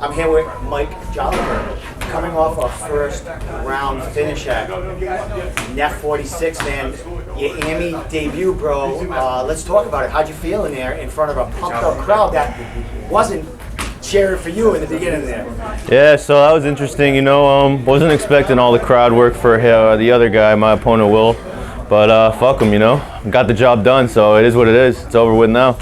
I'm here with Mike Jolicoeur, coming off a first round finish at NEF 46, man. Your AMI debut, bro. Let's talk about it. How'd you feel in there in front of a pumped up crowd that wasn't cheering for you in the beginning there? Yeah, so that was interesting. You know, wasn't expecting all the crowd work for the other guy, my opponent Will, but fuck him, you know. Got the job done, so it is what it is. It's over with now.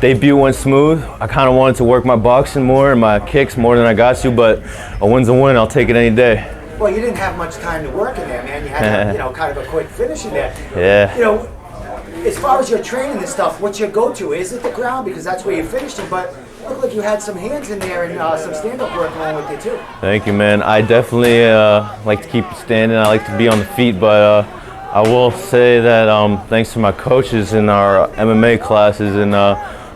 Debut went smooth. I kind of wanted to work my boxing more and my kicks more than I got to, but a win's a win. I'll take it any day. Well, you didn't have much time to work in there, man. You had, kind of a quick finish in there. Yeah. You know, as far as your training and stuff, what's your go-to? Is it the ground? Because that's where you finished it, but it looked like you had some hands in there and some stand-up work going with you, too. Thank you, man. I definitely like to keep standing. I like to be on the feet, but I will say that thanks to my coaches in our MMA classes and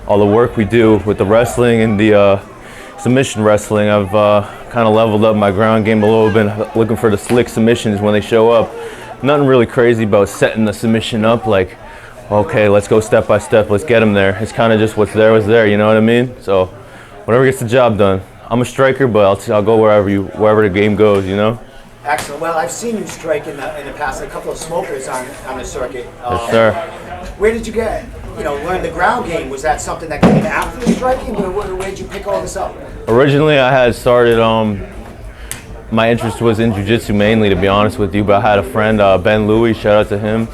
all the work we do with the wrestling and the submission wrestling, I've kind of leveled up my ground game a little bit, looking for the slick submissions when they show up. Nothing really crazy about setting the submission up, like, okay, let's go step by step, let's get them there. It's kind of just what's there was there, you know what I mean? So whatever gets the job done. I'm a striker, but I'll go wherever the game goes, you know? Excellent. Well, I've seen you strike in the past, a couple of smokers on the circuit. Yes, sir. Where did you learn the ground game? Was that something that came after the striking? Where did you pick all this up? Originally, I had started, my interest was in jiu-jitsu mainly, to be honest with you, but I had a friend, Ben Louie, shout out to him.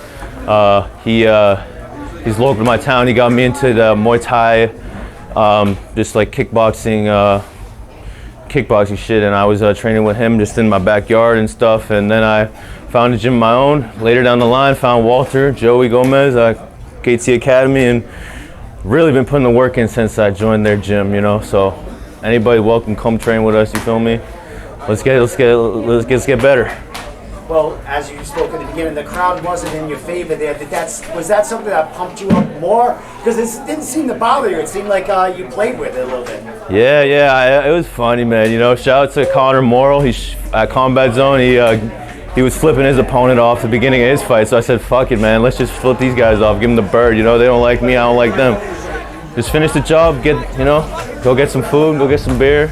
He's local to my town. He got me into the Muay Thai, just like kickboxing shit, and I was training with him just in my backyard and stuff, and then I found a gym of my own. Later down the line, found Walter, Joey Gomez, KT Academy, and really been putting the work in since I joined their gym, you know, so anybody welcome, come train with us, you feel me? Let's get better. Well, as you spoke at the beginning, the crowd wasn't in your favor there. Was that something that pumped you up more? Because it didn't seem to bother you. It seemed like you played with it a little bit. Yeah, it was funny, man. You know, shout out to Connor Morrill. He's at Combat Zone. He was flipping his opponent off at the beginning of his fight. So I said, fuck it, man. Let's just flip these guys off. Give them the bird. You know, they don't like me. I don't like them. Just finish the job. Go get some food. Go get some beer.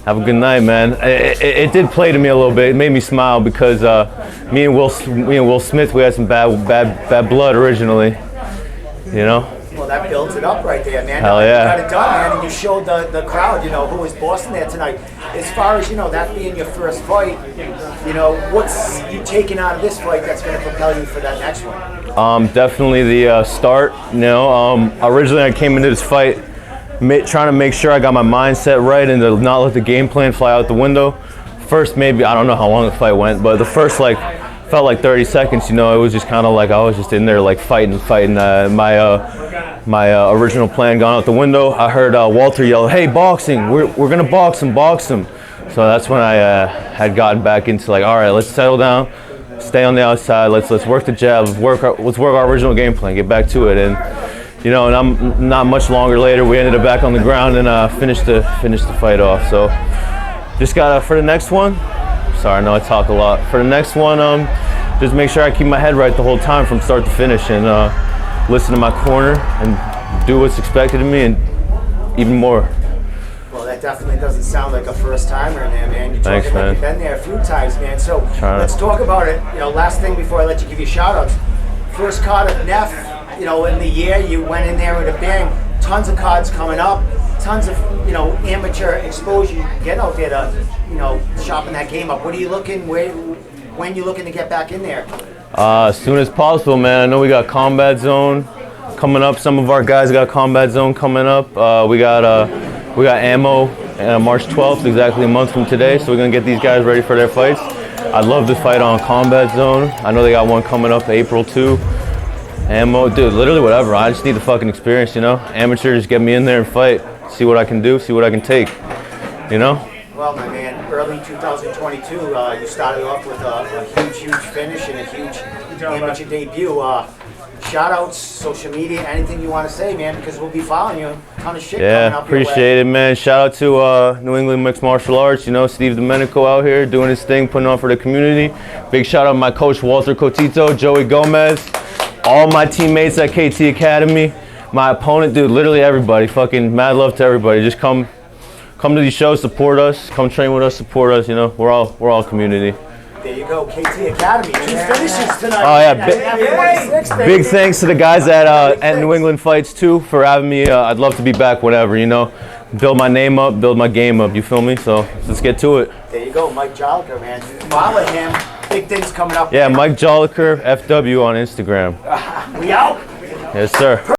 Have a good night, man. It did play to me a little bit. It made me smile because me and Will Smith, we had some bad blood originally, you know. Well, that builds it up right there, man. Hell yeah. You got it done, man, and you showed the crowd, who was bossing there tonight. As far as, that being your first fight, what's you taking out of this fight that's going to propel you for that next one? Definitely the start, Originally I came into this fight trying to make sure I got my mindset right and to not let the game plan fly out the window. First, maybe, I don't know how long the fight went, but the first, felt like 30 seconds, it was just kind of like I was just in there, fighting. My original plan gone out the window. I heard Walter yell, "Hey, boxing, we're going to box him. So that's when I had gotten back into all right, let's settle down, stay on the outside, let's work the jab, let's work our original game plan, get back to it. And and I'm not much longer later, we ended up back on the ground and finished the fight off. So just got for the next one. Sorry, I know I talk a lot. For the next one, just make sure I keep my head right the whole time from start to finish and listen to my corner and do what's expected of me and even more. Well, that definitely doesn't sound like a first timer in there, man. Thanks, man. You've been there a few times, man. So let's talk about it. Last thing before I let you give your shout outs. First card of NEF. In the year, you went in there with a bang. Tons of cards coming up, tons of amateur exposure. Get out there to sharpen that game up. What are you looking? When you looking to get back in there? As soon as possible, man. I know we got Combat Zone coming up. Some of our guys got Combat Zone coming up. We got Ammo March 12th, exactly a month from today. So we're gonna get these guys ready for their fights. I'd love to fight on Combat Zone. I know they got one coming up April 2. Ammo, dude, literally whatever. I just need the fucking experience, Amateur, just get me in there and fight. See what I can do, see what I can take, Well, my man, early 2022, you started off with a huge finish and a huge amateur debut. Shout outs, social media, anything you want to say, man, because we'll be following you. A ton of shit coming up. Appreciate it, man. Shout out to New England Mixed Martial Arts, Steve Domenico out here doing his thing, putting on for the community. Big shout out to my coach, Walter Cotito, Joey Gomez. All my teammates at KT Academy, my opponent, dude, literally everybody. Fucking mad love to everybody. Just come come to these shows, support us. Come train with us, support us. You know, we're all community. There you go, KT Academy. 2 finishes tonight. Oh yeah, big thanks to the guys at New England Fights too for having me. I'd love to be back whenever, you know. Build my name up, build my game up, you feel me? So let's get to it. There you go, Mike Jolicoeur, man. Follow him. Big things coming up. Yeah, Mike Jolicoeur, FW on Instagram. We out. Yes, sir.